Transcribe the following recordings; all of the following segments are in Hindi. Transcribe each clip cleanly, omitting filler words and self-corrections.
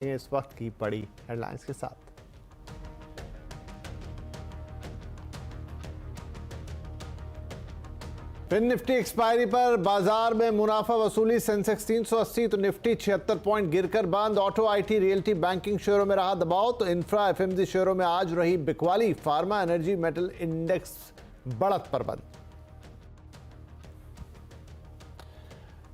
इस वक्त की बड़ी हेडलाइंस के साथ। फिर निफ्टी एक्सपायरी पर बाजार में मुनाफा वसूली। सेंसेक्स 380 तो निफ्टी 76 पॉइंट गिरकर बंद। ऑटो, आईटी, रियल्टी, बैंकिंग शेयरों में रहा दबाव तो इंफ्रा, एफएमजी शेयरों में आज रही बिकवाली। फार्मा, एनर्जी, मेटल इंडेक्स बढ़त पर बंद।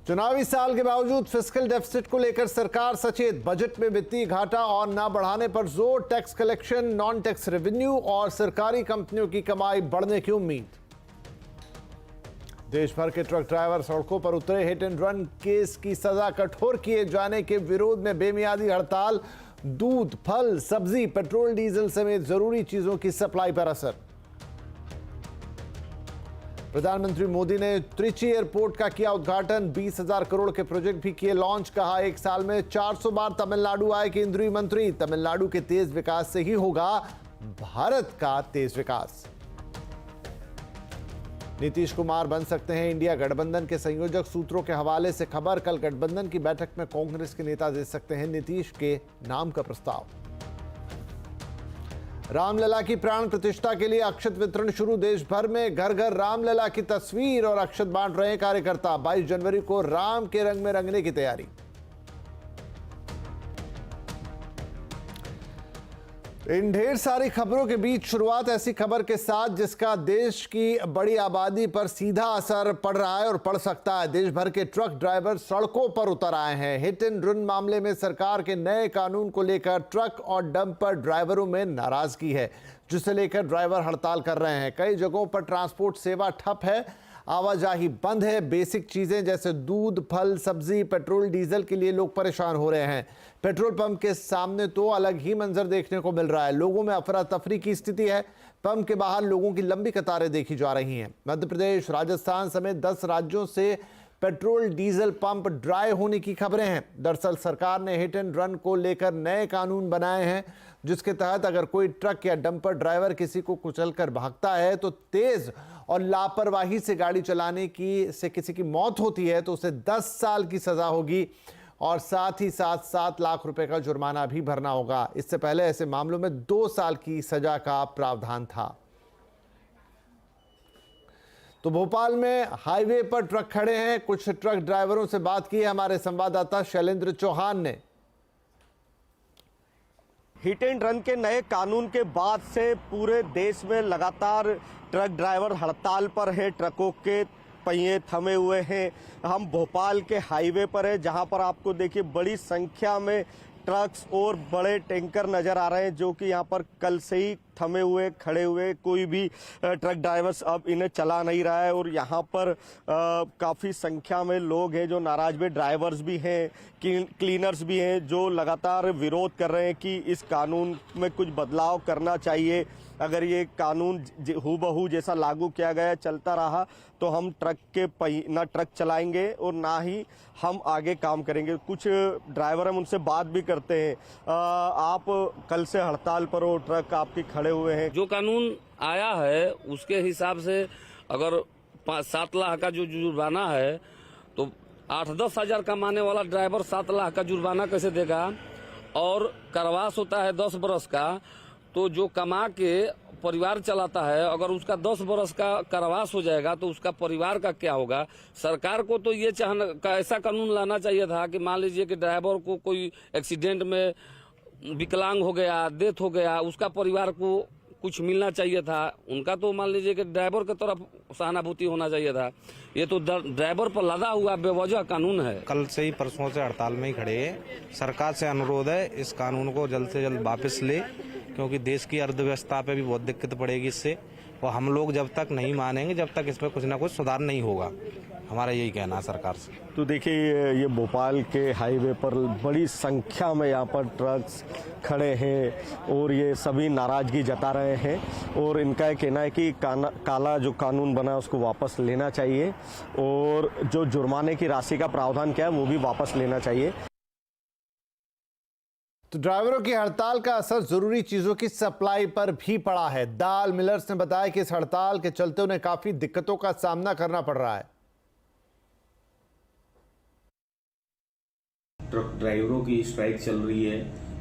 चुनावी साल के बावजूद फिस्कल डेफिसिट को लेकर सरकार सचेत। बजट में वित्तीय घाटा और ना बढ़ाने पर जोर। Tax collection, non tax revenue और सरकारी कंपनियों की कमाई बढ़ने की उम्मीद। देश भर के ट्रक ड्राइवर सड़कों पर उतरे। हिट एंड रन केस की सजा कठोर किए जाने के विरोध में बेमियादी हड़ताल। दूध, फल, सब्जी, पेट्रोल, डीजल समेत जरूरी चीजों की सप्लाई पर असर। प्रधानमंत्री मोदी ने त्रिची एयरपोर्ट का किया उद्घाटन। 20,000 करोड़ के प्रोजेक्ट भी किए लॉन्च। कहा एक साल में 400 बार तमिलनाडु आए केंद्रीय मंत्री। तमिलनाडु के तेज विकास से ही होगा भारत का तेज विकास। नीतीश कुमार बन सकते हैं इंडिया गठबंधन के संयोजक। सूत्रों के हवाले से खबर। कल गठबंधन की बैठक में कांग्रेस के नेता दे सकते हैं नीतीश के नाम का प्रस्ताव। रामलला की प्राण प्रतिष्ठा के लिए अक्षत वितरण शुरू। देश भर में घर घर रामलला की तस्वीर और अक्षत बांट रहे कार्यकर्ता। 22 जनवरी को राम के रंग में रंगने की तैयारी। इन ढेर सारी खबरों के बीच शुरुआत ऐसी खबर के साथ जिसका देश की बड़ी आबादी पर सीधा असर पड़ रहा है और पड़ सकता है। देश भर के ट्रक ड्राइवर सड़कों पर उतर आए हैं। हिट एंड रन मामले में सरकार के नए कानून को लेकर ट्रक और डंपर ड्राइवरों में नाराजगी है, जिसे लेकर ड्राइवर हड़ताल कर रहे हैं। कई जगहों पर ट्रांसपोर्ट सेवा ठप है, आवाजाही बंद है। बेसिक चीजें जैसे दूध, फल, सब्जी, पेट्रोल, डीजल के लिए लोग परेशान हो रहे हैं। पेट्रोल पंप के सामने तो अलग ही मंजर देखने को मिल रहा है। लोगों में अफरा तफरी की स्थिति है। पंप के बाहर लोगों की लंबी कतारें देखी जा रही हैं। मध्य प्रदेश, राजस्थान समेत 10 राज्यों से पेट्रोल डीजल पंप ड्राई होने की खबरें हैं। दरअसल सरकार ने हिट एंड रन को लेकर नए कानून बनाए हैं, जिसके तहत अगर कोई ट्रक या डंपर ड्राइवर किसी को कुचलकर भागता है तो तेज और लापरवाही से गाड़ी चलाने की से किसी की मौत होती है तो उसे 10 साल की सजा होगी और साथ ही साथ 7 लाख रुपए का जुर्माना भी भरना होगा। इससे पहले ऐसे मामलों में 2 साल की सजा का प्रावधान था। तो भोपाल में हाईवे पर ट्रक खड़े हैं। कुछ ट्रक ड्राइवरों से बात की है हमारे संवाददाता शैलेंद्र चौहान ने। हिट एंड रन के नए कानून के बाद से पूरे देश में लगातार ट्रक ड्राइवर हड़ताल पर है। ट्रकों के पहिए थमे हुए हैं। हम भोपाल के हाईवे पर है, जहां पर आपको देखिए बड़ी संख्या में ट्रक्स और बड़े टैंकर नजर आ रहे हैं, जो कि यहां पर कल से ही थमे हुए खड़े हुए। कोई भी ट्रक ड्राइवर्स अब इन्हें चला नहीं रहा है और यहाँ पर काफ़ी संख्या में लोग हैं जो नाराज भी, ड्राइवर्स भी हैं, क्लीनर्स भी हैं, जो लगातार विरोध कर रहे हैं कि इस कानून में कुछ बदलाव करना चाहिए। अगर ये कानून हूबहू जैसा लागू किया गया चलता रहा तो हम ट्रक के ना ट्रक चलाएंगे और ना ही हम आगे काम करेंगे। कुछ ड्राइवर हम उनसे बात भी करते हैं। आप कल से हड़ताल पर हो, ट्रक आपके खड़े हुए हैं। जो कानून आया है उसके हिसाब से अगर 7 लाख का जो जुर्माना है तो 8-10 हजार कमाने वाला ड्राइवर 7 लाख का जुर्माना कैसे देगा। और करवास होता है 10 बरस का, तो जो कमा के परिवार चलाता है अगर उसका 10 बरस का करवास हो जाएगा तो उसका परिवार का क्या होगा। सरकार को तो ये ऐसा कानून लाना चाहिए था कि मान लीजिए कि ड्राइवर को कोई एक्सीडेंट में विकलांग हो गया, डेथ हो गया, उसका परिवार को कुछ मिलना चाहिए था। उनका तो मान लीजिए कि ड्राइवर की तरफ सहानुभूति होना चाहिए था। ये तो ड्राइवर पर लदा हुआ बेवजह कानून है। कल से ही परसों से हड़ताल में ही खड़े हैं। सरकार से अनुरोध है इस कानून को जल्द से जल्द वापस ले, क्योंकि देश की अर्थव्यवस्था पे भी बहुत दिक्कत पड़ेगी इससे। और हम लोग जब तक नहीं मानेंगे, जब तक इसमें कुछ ना कुछ सुधार नहीं होगा। हमारा यही कहना है सरकार से। तो देखिए ये भोपाल के हाईवे पर बड़ी संख्या में यहाँ पर ट्रक्स खड़े हैं और ये सभी नाराजगी जता रहे हैं और इनका कहना है कि काला जो कानून बना है उसको वापस लेना चाहिए और जो जुर्माने की राशि का प्रावधान किया है वो भी वापस लेना चाहिए। तो ड्राइवरों की हड़ताल का असर जरूरी चीजों की सप्लाई पर भी पड़ा है। दाल मिलर्स ने बताया कि इस हड़ताल के चलते उन्हें काफी दिक्कतों का सामना करना पड़ रहा है। ट्रक ड्राइवरों की स्ट्राइक चल रही है,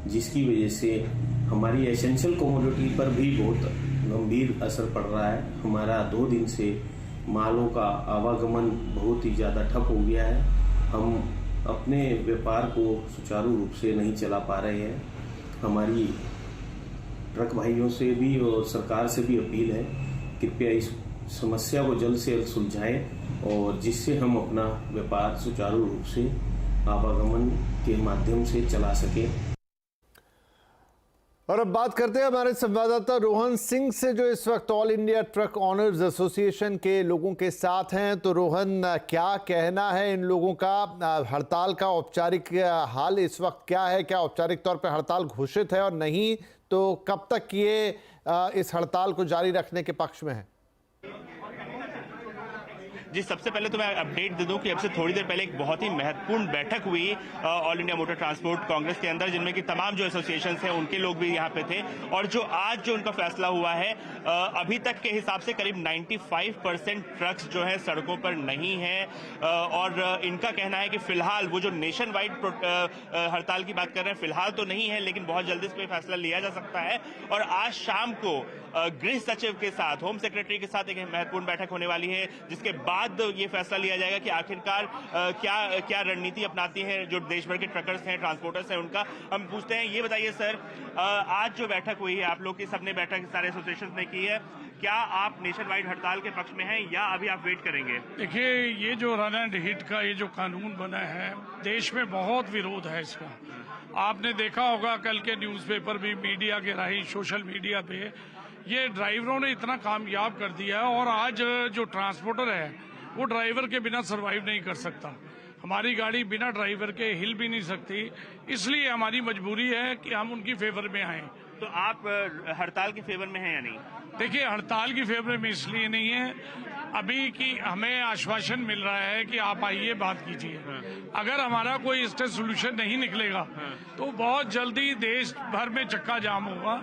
जिसकी वजह से हमारी एसेंशियल कमोडिटी पर भी बहुत गंभीर असर पड़ रहा है। हमारा 2 दिन से मालों का आवागमन बहुत ही ज़्यादा ठप हो गया है। हम अपने व्यापार को सुचारू रूप से नहीं चला पा रहे हैं। हमारी ट्रक भाइयों से भी और सरकार से भी अपील है, कृपया इस समस्या को जल्द से जल्द सुलझाएं और जिससे हम अपना व्यापार सुचारू रूप से आवागमन के माध्यम से चला सकें। और अब बात करते हैं हमारे संवाददाता रोहन सिंह से, जो इस वक्त all India truck owners association के लोगों के साथ हैं। तो रोहन, क्या कहना है इन लोगों का? हड़ताल का औपचारिक हाल इस वक्त क्या है? क्या औपचारिक तौर पर हड़ताल घोषित है, और नहीं तो कब तक ये इस हड़ताल को जारी रखने के पक्ष में है? जी, सबसे पहले तो मैं अपडेट दे दूं कि अब से थोड़ी देर पहले एक बहुत ही महत्वपूर्ण बैठक हुई all India motor transport Congress के अंदर, जिनमें कि तमाम जो एसोसिएशंस हैं उनके लोग भी यहाँ पे थे। और जो आज जो उनका फैसला हुआ है, अभी तक के हिसाब से करीब 95% ट्रक्स जो है सड़कों पर नहीं है। और इनका कहना है कि फिलहाल वो जो नेशन वाइड हड़ताल की बात कर रहे हैं, फिलहाल तो नहीं है, लेकिन बहुत जल्दी इस पर फैसला लिया जा सकता है। और आज शाम को गृह सचिव के साथ, होम सेक्रेटरी के साथ एक महत्वपूर्ण बैठक होने वाली है, जिसके बाद ये फैसला लिया जाएगा कि आखिरकार क्या रणनीति अपनाती है जो देश भर के ट्रकर्स हैं, ट्रांसपोर्टर्स हैं उनका। हम पूछते हैं, ये बताइए सर, आज जो बैठक हुई है, आप लोग की सबने बैठक सारे एसोसिएशन ने की है, क्या आप नेशन वाइड हड़ताल के पक्ष में हैं या अभी आप वेट करेंगे? देखिए, ये जो रन एंड हिट का ये जो कानून बना है, देश में बहुत विरोध है इसका। आपने देखा होगा कल के न्यूज़पेपर भी, मीडिया के राही, सोशल मीडिया पे ये ड्राइवरों ने इतना कामयाब कर दिया है। और आज जो ट्रांसपोर्टर है वो ड्राइवर के बिना सरवाइव नहीं कर सकता। हमारी गाड़ी बिना ड्राइवर के हिल भी नहीं सकती, इसलिए हमारी मजबूरी है कि हम उनकी फेवर में आए। तो आप हड़ताल के फेवर में हैं या नहीं? देखिए, हड़ताल की फेवर में इसलिए नहीं है अभी कि हमें आश्वासन मिल रहा है कि आप आइए, बात कीजिए। अगर हमारा कोई इससे सोल्यूशन नहीं निकलेगा तो बहुत जल्दी देश भर में चक्का जाम होगा,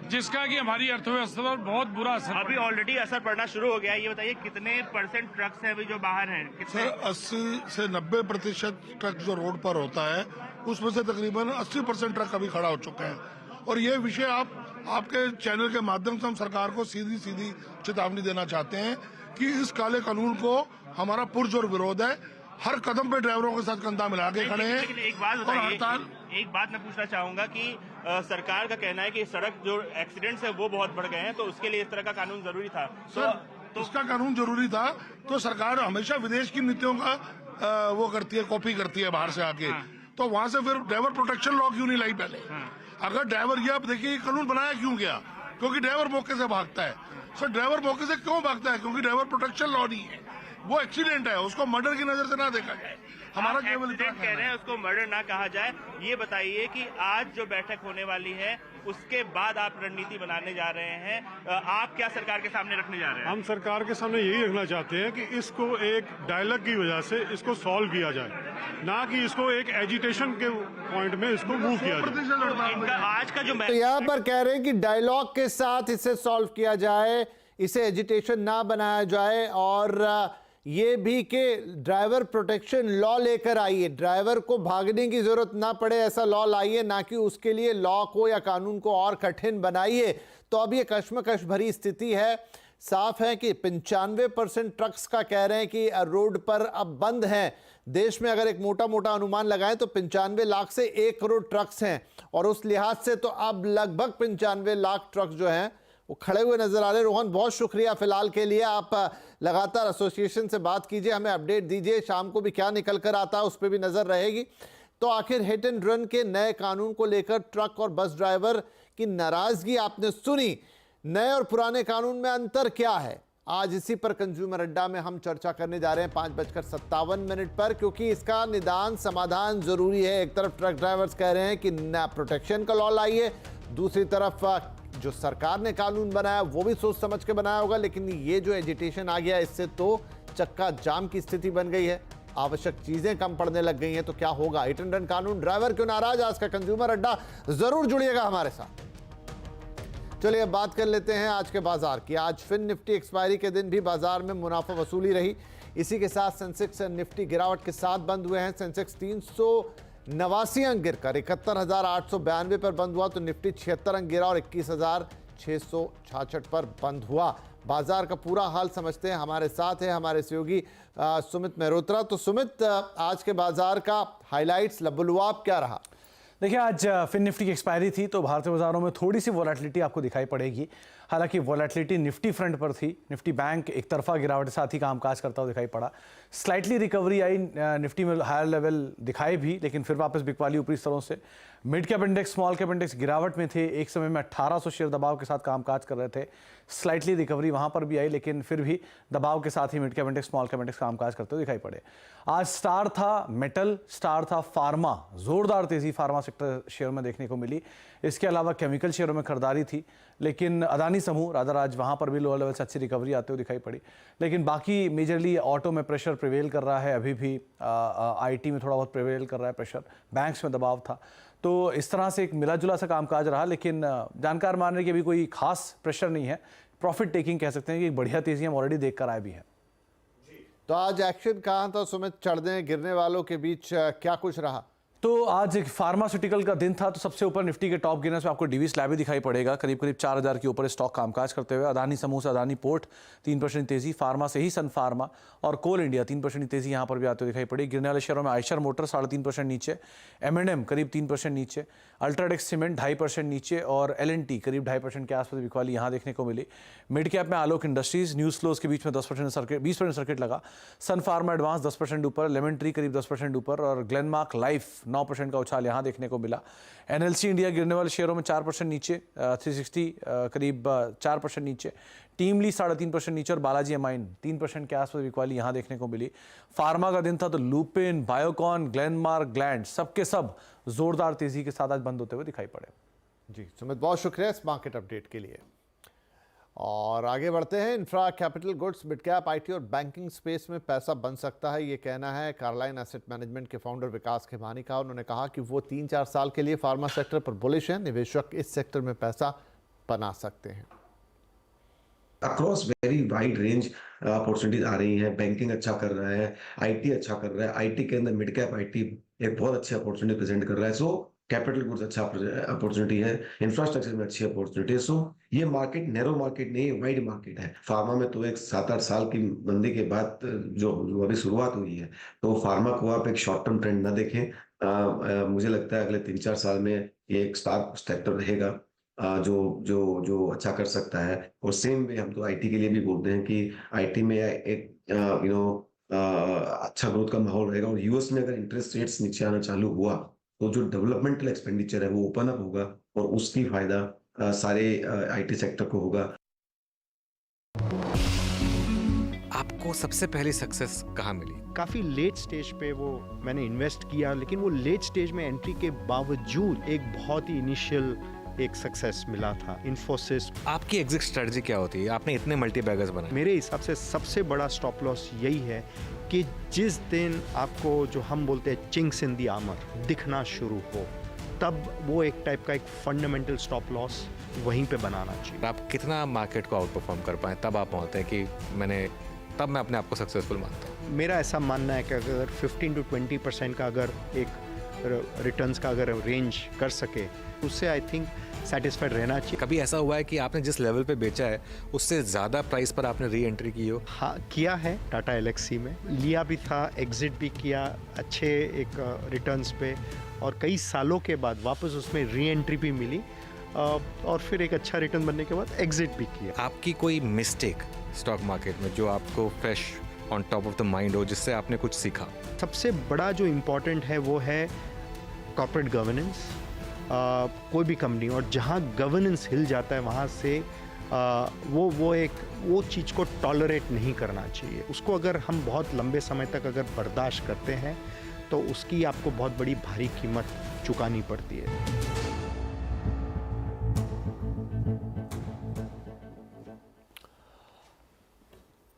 जिसका कि हमारी अर्थव्यवस्था पर बहुत बुरा असर। अभी ऑलरेडी असर पड़ना शुरू हो गया है। ये बताइए, कितने % ट्रक्स हैं अभी जो बाहर हैं? सर, 80 से 90% ट्रक जो रोड पर होता है, उसमें से तकरीबन 80% ट्रक अभी खड़ा हो चुका है। और ये विषय आपके चैनल के माध्यम से हम सरकार को सीधी चेतावनी देना चाहते हैं कि इस काले कानून को हमारा पुरजोर विरोध है। हर कदम पे ड्राइवरों के साथ कंधा मिला के खड़े हैं। एक बात बताइए, एक बात मैं पूछना चाहूंगा कि सरकार का कहना है कि सड़क जो एक्सीडेंट्स है वो बहुत बढ़ गए हैं, तो उसके लिए इस तरह का कानून जरूरी था। तो उसका कानून जरूरी था, तो सरकार हमेशा विदेश की नीतियों का वो करती है, कॉपी करती है बाहर से आके। तो वहां से फिर ड्राइवर प्रोटेक्शन लॉ क्यों नहीं लाई पहले? अगर ड्राइवर, ये आप देखिए कानून बनाया क्यों गया? क्योंकि ड्राइवर मौके से भागता है। सर, ड्राइवर मौके से क्यों भागता है? क्योंकि ड्राइवर प्रोटेक्शन लॉ नहीं है, वो एक्सीडेंट है, उसको मर्डर की नजर से ना देखा जाए। हमारा केवल इतना कह रहे हैं उसको मर्डर ना कहा जाए। ये बताइए कि आज जो बैठक होने वाली है उसके बाद आप रणनीति बनाने जा रहे हैं, आप क्या सरकार के सामने रखने जा रहे हैं? हम सरकार के सामने यही रखना चाहते हैं कि इसको एक डायलॉग की वजह से इसको सॉल्व किया जाए, ना कि इसको एक एजिटेशन के पॉइंट में इसको मूव किया जाए। इनका आज का जो तो यहाँ पर कह रहे हैं कि डायलॉग के साथ इसे सॉल्व किया जाए, इसे एजिटेशन ना बनाया जाए, और ये भी कि ड्राइवर प्रोटेक्शन लॉ लेकर आइए, ड्राइवर को भागने की जरूरत ना पड़े ऐसा लॉ लाइए, ना कि उसके लिए लॉ को या कानून को और कठिन बनाइए। तो अब ये कश्मकश भरी स्थिति है। साफ है कि 95% ट्रक्स का कह रहे हैं कि रोड पर अब बंद हैं। देश में अगर एक मोटा मोटा अनुमान लगाएं तो 95 लाख से 1 करोड़ ट्रक्स हैं, और उस लिहाज से तो अब लगभग 95 लाख ट्रक जो हैं वो खड़े हुए नजर आ रहे हैं। रोहन, बहुत शुक्रिया फिलहाल के लिए। आप लगातार एसोसिएशन से बात कीजिए, हमें अपडेट दीजिए, शाम को भी क्या निकल कर आता है उस पर भी नजर रहेगी। तो आखिर हिट एंड रन के नए कानून को लेकर ट्रक और बस ड्राइवर की नाराजगी आपने सुनी। नए और पुराने कानून में अंतर क्या है, आज इसी पर कंज्यूमर अड्डा में हम चर्चा करने जा रहे हैं 5:57 पर, क्योंकि इसका निदान समाधान जरूरी है। एक तरफ ट्रक ड्राइवर्स कह रहे हैं कि ना प्रोटेक्शन का लॉ लाइए, दूसरी तरफ जो सरकार ने कानून बनाया वो भी सोच समझ के बनाया होगा, लेकिन ये जो एजिटेशन आ गया इससे तो चक्का जाम की स्थिति बन गई है, आवश्यक चीजें कम पड़ने लग गई हैं। तो क्या होगा? हिट एंड रन कानून, ड्राइवर क्यों नाराज? आज का कंज्यूमर अड्डा जरूर जुड़िएगा हमारे साथ। चलिए अब बात कर लेते हैं आज के बाजार की। आज फिन निफ्टी एक्सपायरी के दिन भी बाजार में मुनाफा वसूली रही। इसी के साथ सेंसेक्स और निफ्टी गिरावट के साथ बंद हुए हैं। सेंसेक्स 89 अंक गिरकर 71,892 पर बंद हुआ, तो निफ्टी 76 अंक गिरा और 21,666 पर बंद हुआ। बाजार का पूरा हाल समझते हैं, हमारे साथ है हमारे सहयोगी सुमित मेहरोत्रा। तो सुमित, आज के बाजार का हाइलाइट्स लबुलुआब क्या रहा? देखिए, आज फिन निफ्टी की एक्सपायरी थी तो भारतीय बाजारों में थोड़ी सी वॉलेटिलिटी आपको दिखाई पड़ेगी। हालांकि वॉलेटिलिटी निफ्टी फ्रंट पर थी। निफ्टी बैंक एक तरफा गिरावट के साथ ही कामकाज करता हुआ दिखाई पड़ा। स्लाइटली रिकवरी आई, निफ्टी में हायर लेवल दिखाए भी, लेकिन फिर वापस बिकवाली ऊपरी स्तरों से। Mid cap index, small cap index गिरावट में थे। एक समय में 1800 शेयर दबाव के साथ कामकाज कर रहे थे। स्लाइटली रिकवरी वहां पर भी आई, लेकिन फिर भी दबाव के साथ ही mid cap index, small cap index कामकाज करते हुए दिखाई पड़े। आज स्टार था मेटल, स्टार था फार्मा। जोरदार तेजी फार्मा सेक्टर शेयर में देखने को मिली। इसके अलावा केमिकल शेयरों में खरीदारी थी, लेकिन अदानी समूह रादर आज वहां पर भी लोअर लेवल से अच्छी रिकवरी आते हुए दिखाई पड़ी। लेकिन बाकी मेजरली ऑटो में प्रेशर प्रिवेल कर रहा है, अभी भी आईटी में थोड़ा बहुत प्रिवेल कर रहा है प्रेशर, बैंक्स में दबाव था। तो इस तरह से एक मिला जुला सा कामकाज रहा, लेकिन जानकार मान रहे कि अभी कोई खास प्रेशर नहीं है। प्रॉफिट टेकिंग कह सकते हैं कि एक बढ़िया तेजी हम ऑलरेडी देख कर आए भी हैं। तो आज एक्शन कहाँ था सुमित? चढ़ने गिरने वालों के बीच क्या कुछ रहा? तो आज एक फार्मास्यूटिकल का दिन था, तो सबसे ऊपर निफ्टी के टॉप गिनर्स में आपको डीवी स्लैब दिखाई पड़ेगा। करीब करीब 4000 के ऊपर स्टॉक कामकाज करते हुए। अदानी समूह से अदानी पोर्ट 3% तेजी, फार्मा से ही सन फार्मा और कोल इंडिया 3% तेजी यहाँ पर भी आते हुए दिखाई पड़ी। गिरने वाले शेयरों में आयशर मोटर 3.5% नीचे, M&M करीब 3% नीचे, अल्ट्राटेक सीमेंट 2.5% नीचे और L&T करीब 2.5% के आसपास बिकवाली यहाँ देखने को मिली। मिड कैप में आलोक इंडस्ट्रीज, न्यूज फ्लोज के बीच में 20% सर्किट लगा। सन फार्मा एडवांस 10% ऊपर, लेमन ट्री करीब 10% ऊपर और ग्लेनमार्क लाइफ 9% का उछाल यहाँ देखने को मिला। NLC इंडिया गिरने वाले शेयरों में 4% नीचे, 360 करीब 4% नीचे, टीम ली 3.5% नीचे और बालाजी अमाइन 3% के आसपास बिकवाली यहाँ देखने को मिली। फार्मा का दिन था तो लुपिन, बायोकॉन, ग्लेनमार्क, ग्लैंड सबके सब जोरदार तेजी के साथ आज बंद होते हुए दिखाई पड़े। जी सुमित, बहुत शुक्रिया इस मार्केट अपडेट के लिए। और आगे बढ़ते हैं। Infra, capital goods, mid cap, IT और बैंकिंग स्पेस में पैसा बन सकता है, ये कहना है कारलाइन एसेट मैनेजमेंट के फाउंडर विकास खेमानी का। उन्होंने कहा कि वो 3-4 साल के लिए फार्मा सेक्टर पर बुलिश हैं। निवेशक इस सेक्टर में पैसा बना सकते हैं। Across very wide range opportunities आ रही हैं। बैंकिंग अच्छा कर रहा है, आईटी अच्छा कर रहा है, आईटी के अंदर मिड कैप आईटी एक बहुत अच्छी अपॉर्चुनिटी प्रेजेंट कर रहा है। सो कैपिटल गुड्स अच्छा अपॉर्चुनिटी है, इंफ्रास्ट्रक्चर में अच्छी अपॉर्चुनिटी है। सो ये मार्केट नैरो मार्केट नहीं, वाइड मार्केट है। फार्मा में तो एक 7-8 साल की मंदी के बाद जो अभी शुरुआत हुई है, तो फार्मा को आप एक शॉर्ट टर्म ट्रेंड ना देखें। मुझे लगता है अगले 3-4 साल में ये एक स्टार सेक्टर रहेगा जो अच्छा कर सकता है। और सेम वे हम तो आईटी के लिए भी बोलते हैं कि आईटी में एक अच्छा ग्रोथ का माहौल रहेगा। और यूएस में अगर इंटरेस्ट रेट्स नीचे आना चालू हुआ तो जो डेवलपमेंटल एक्सपेंडिचर है वो ओपन अप होगा और उसकी फायदा सारे आईटी सेक्टर को होगा। आपको सबसे पहली सक्सेस कहाँ मिली? काफ़ी लेट स्टेज पे वो मैंने इन्वेस्ट किया, लेकिन वो लेट स्टेज में एंट्री के बावजूद एक बहुत ही इनिशियल एक सक्सेस मिला था। इन्फोसिस। आपकी एग्जिट स्ट्रेटजी क्या होती है? आपने इतने मल्टी बैगर्स बनाए। मेरे हिसाब से सबसे बड़ा स्टॉप लॉस यही है कि जिस दिन आपको जो हम बोलते हैं चिंक्स इन दी आर्मर दिखना शुरू हो, तब वो एक टाइप का एक फंडामेंटल स्टॉप लॉस वहीं पे बनाना चाहिए। आप कितना मार्केट को आउट परफॉर्म कर पाए तब आप बोलते हैं कि तब मैं अपने आप को सक्सेसफुल मानता हूँ? मेरा ऐसा मानना है कि अगर 15 to 20% का अगर एक रिटर्न्स का अगर रेंज कर सके, उससे आई थिंक सेटिस्फाइड रहना चाहिए। कभी ऐसा हुआ है कि आपने जिस लेवल पे बेचा है उससे ज़्यादा प्राइस पर आपने री एंट्री की हो? हाँ, किया है। टाटा एलेक्सी में लिया भी था, एग्जिट भी किया अच्छे एक रिटर्न्स पे, और कई सालों के बाद वापस उसमें री एंट्री भी मिली और फिर एक अच्छा रिटर्न बनने के बाद एग्जिट भी किया। आपकी कोई मिस्टेक स्टॉक मार्केट में जो आपको fresh on top of the mind हो, जिससे आपने कुछ सीखा? सबसे बड़ा जो इम्पोर्टेंट है वो है कॉर्पोरेट गवर्नेंस। कोई भी कंपनी, और जहाँ गवर्नेंस हिल जाता है वहाँ से वो चीज़ को टॉलरेट नहीं करना चाहिए। उसको अगर हम बहुत लंबे समय तक अगर बर्दाश्त करते हैं तो उसकी आपको बहुत बड़ी भारी कीमत चुकानी पड़ती है।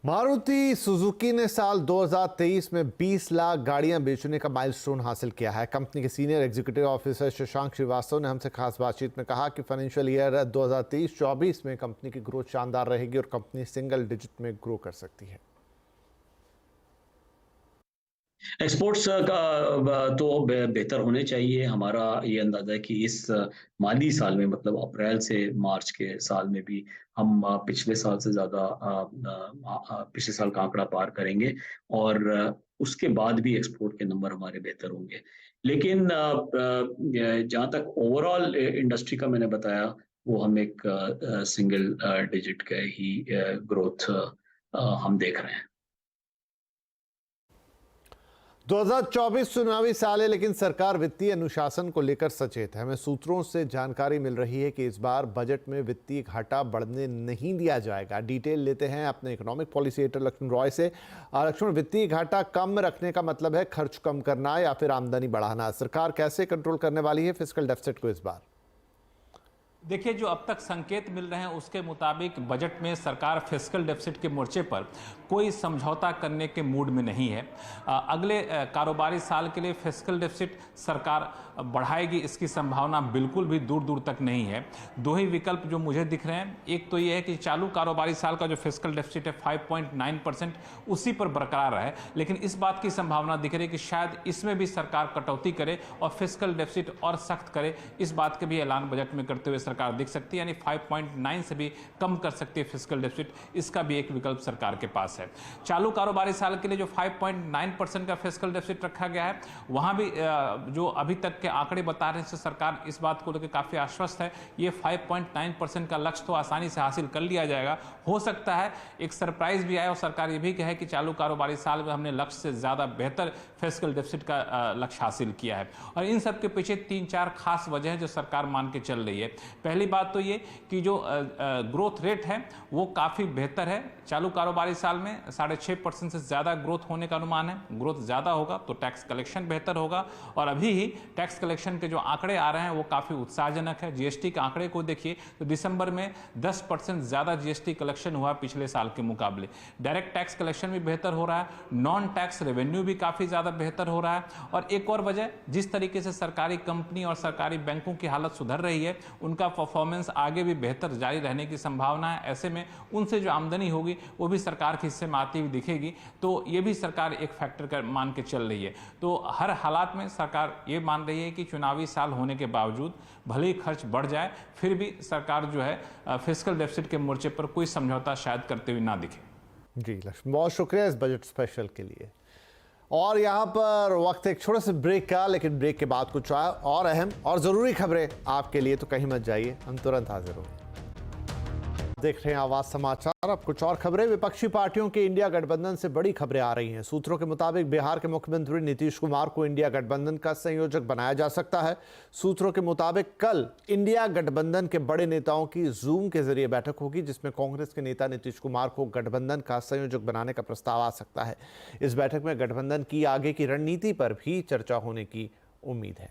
मारुति सुजुकी ने साल 2023 में 20 लाख गाड़ियां बेचने का माइलस्टोन हासिल किया है। कंपनी के senior executive officer Shashank Srivastava ने हमसे खास बातचीत में कहा कि फाइनेंशियल ईयर 2023-24 में कंपनी की ग्रोथ शानदार रहेगी और कंपनी सिंगल डिजिट में ग्रो कर सकती है। एक्सपोर्ट्स का तो बेहतर होने चाहिए। हमारा ये अंदाजा है कि इस माली साल में मतलब अप्रैल से मार्च के साल में भी हम पिछले साल से ज़्यादा पिछले साल का आंकड़ा पार करेंगे और उसके बाद भी एक्सपोर्ट के नंबर हमारे बेहतर होंगे। लेकिन जहाँ तक ओवरऑल इंडस्ट्री का मैंने बताया, वो हम एक सिंगल डिजिट का ही ग्रोथ हम देख रहे हैं। 2024 चुनावी साल है, लेकिन सरकार वित्तीय अनुशासन को लेकर सचेत है। हमें सूत्रों से जानकारी मिल रही है कि इस बार बजट में वित्तीय घाटा बढ़ने नहीं दिया जाएगा। डिटेल लेते हैं अपने economic policy editor Lakshman Roy से। लक्ष्मण, वित्तीय घाटा कम रखने का मतलब है खर्च कम करना या फिर आमदनी बढ़ाना? सरकार कैसे कंट्रोल करने वाली है फिस्कल डेफिसिट को इस बार? देखिए, जो अब तक संकेत मिल रहे हैं उसके मुताबिक बजट में सरकार फिस्कल डेफिसिट के मोर्चे पर कोई समझौता करने के मूड में नहीं है। अगले कारोबारी साल के लिए फिस्कल डेफिसिट सरकार बढ़ाएगी, इसकी संभावना बिल्कुल भी दूर दूर तक नहीं है। दो ही विकल्प जो मुझे दिख रहे हैं, एक तो ये है कि चालू कारोबारी साल का जो फिस्कल डेफिसिट है 5.9% उसी पर बरकरार रहे, लेकिन इस बात की संभावना दिख रही है कि शायद इसमें भी सरकार कटौती करे और फिस्कल डेफिसिट और सख्त करे। इस बात के भी ऐलान बजट में करते हुए सरकार दिख सकती है, यानी 5.9 से भी कम कर सकती है फिस्कल डेफिसिट। इसका भी एक विकल्प सरकार के पास है। चालू कारोबारी साल के लिए जो 5.9% का फिस्कल डेफिसिट रखा गया है, वहां भी जो अभी तक के आंकड़े बता रहे हैं से सरकार इस बात को लेकर काफी आश्वस्त है। ये 5.9% का लक्ष्य तो आसानी से हासिल कर लिया जाएगा। हो सकता है एक सरप्राइज भी आए और सरकार ये भी कहे कि चालू कारोबारी साल में हमने लक्ष्य से ज्यादा बेहतर फिस्कल डेफिसिट का लक्ष्य हासिल किया है। और इन सब के पीछे 3-4 खास वजह है जो सरकार मान के चल रही है। पहली बात तो ये कि जो ग्रोथ रेट है वो काफी बेहतर है। चालू कारोबारी साल में 6.5% से ज्यादा ग्रोथ होने का अनुमान है। ग्रोथ ज्यादा होगा तो टैक्स कलेक्शन बेहतर होगा, और अभी ही टैक्स कलेक्शन के जो आंकड़े आ रहे हैं वो काफी उत्साहजनक है। जीएसटी के आंकड़े को देखिए तो दिसंबर में 10% ज्यादा जीएसटी कलेक्शन हुआ पिछले साल के मुकाबले। डायरेक्ट टैक्स कलेक्शन भी बेहतर हो रहा है, नॉन टैक्स रेवेन्यू भी काफी ज्यादा बेहतर हो रहा है। और एक और वजह, जिस तरीके से सरकारी कंपनी और सरकारी बैंकों की हालत सुधर रही है, उनका परफॉर्मेंस आगे भी बेहतर जारी रहने की संभावना है। ऐसे में उनसे जो आमदनी होगी वो भी सरकार के हिस्से में आती हुई दिखेगी। तो ये भी सरकार एक फैक्टर कर मान के चल रही है। तो हर हालात में सरकार ये मान रही है कि चुनावी साल होने के बावजूद भले ही खर्च बढ़ जाए, फिर भी सरकार जो है फिस्कल डेफिसिट के मोर्चे पर कोई समझौता शायद करते हुए ना दिखे। जी लक्ष्मण, बहुत शुक्रिया इस बजट स्पेशल के लिए। और यहाँ पर वक्त एक छोटे से ब्रेक का, लेकिन ब्रेक के बाद कुछ और अहम और ज़रूरी खबरें आपके लिए, तो कहीं मत जाइए, हम तुरंत हाजिर होंगे। देख रहे हैं आवाज समाचार। अब कुछ और खबरें। विपक्षी पार्टियों के इंडिया गठबंधन से बड़ी खबरें आ रही हैं। सूत्रों के मुताबिक बिहार के मुख्यमंत्री नीतीश कुमार को इंडिया गठबंधन का संयोजक बनाया जा सकता है। सूत्रों के मुताबिक कल इंडिया गठबंधन के बड़े नेताओं की जूम के जरिए बैठक होगी, जिसमें कांग्रेस के नेता नीतीश कुमार को गठबंधन का संयोजक बनाने का प्रस्ताव आ सकता है। इस बैठक में गठबंधन की आगे की रणनीति पर भी चर्चा होने की उम्मीद है।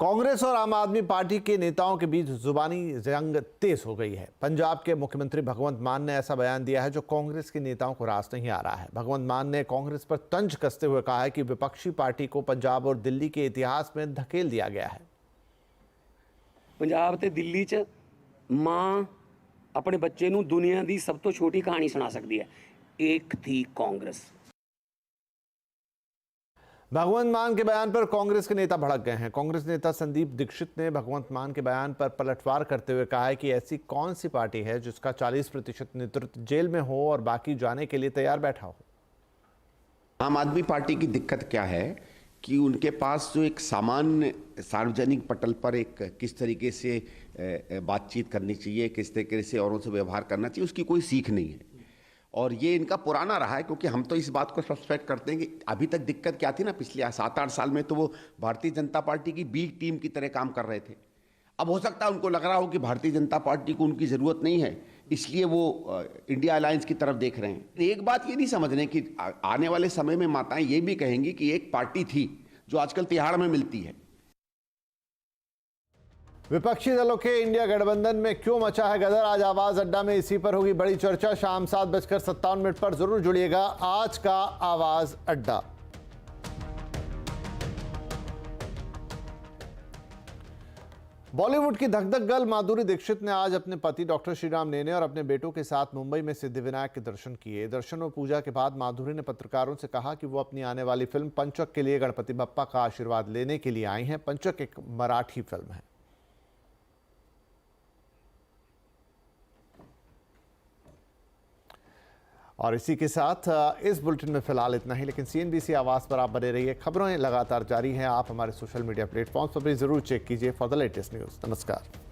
कांग्रेस और आम आदमी पार्टी के नेताओं के बीच जुबानी जंग तेज हो गई है। पंजाब के मुख्यमंत्री भगवंत मान ने ऐसा बयान दिया है जो कांग्रेस के नेताओं को रास नहीं आ रहा है। भगवंत मान ने कांग्रेस पर तंज कसते हुए कहा है कि विपक्षी पार्टी को पंजाब और दिल्ली के इतिहास में धकेल दिया गया है। पंजाब ते दिल्ली च मां अपने बच्चे नूं दुनिया की सब तो छोटी कहानी सुना सकती है, एक थी कांग्रेस। भगवंत मान के बयान पर कांग्रेस के नेता भड़क गए हैं। कांग्रेस नेता संदीप दीक्षित ने भगवंत मान के बयान पर पलटवार करते हुए कहा है कि ऐसी कौन सी पार्टी है जिसका 40% नेतृत्व जेल में हो और बाकी जाने के लिए तैयार बैठा हो। आम आदमी पार्टी की दिक्कत क्या है कि उनके पास जो एक सामान्य सार्वजनिक पटल पर एक किस तरीके से बातचीत करनी चाहिए, किस तरीके से औरों से व्यवहार करना चाहिए, उसकी कोई सीख नहीं है। और ये इनका पुराना रहा है, क्योंकि हम तो इस बात को सस्पेक्ट करते हैं कि अभी तक दिक्कत क्या थी ना, पिछले 7-8 साल में तो वो भारतीय जनता पार्टी की बी टीम की तरह काम कर रहे थे। अब हो सकता है उनको लग रहा हो कि भारतीय जनता पार्टी को उनकी ज़रूरत नहीं है, इसलिए वो इंडिया अलायंस की तरफ देख रहे हैं। एक बात ये नहीं समझ रहे कि आने वाले समय में माताएं ये भी कहेंगी कि एक पार्टी थी जो आजकल तिहाड़ में मिलती है। विपक्षी दलों के इंडिया गठबंधन में क्यों मचा है गदर, आज आवाज अड्डा में इसी पर होगी बड़ी चर्चा। शाम 7:57 पर जरूर जुड़िएगा आज का आवाज अड्डा। बॉलीवुड की धक-धक गर्ल माधुरी दीक्षित ने आज अपने पति डॉक्टर श्रीराम नेने और अपने बेटों के साथ मुंबई में सिद्धिविनायक के दर्शन किए। दर्शन और पूजा के बाद माधुरी ने पत्रकारों से कहा कि वो अपनी आने वाली फिल्म पंचक के लिए गणपति बप्पा का आशीर्वाद लेने के लिए आई हैं। पंचक एक मराठी फिल्म है। और इसी के साथ इस बुलेटिन में फिलहाल इतना ही, लेकिन CNBC आवाज पर आप बने रहिए। खबरें लगातार जारी हैं। आप हमारे सोशल मीडिया प्लेटफॉर्म्स पर भी जरूर चेक कीजिए फॉर द लेटेस्ट न्यूज़। नमस्कार।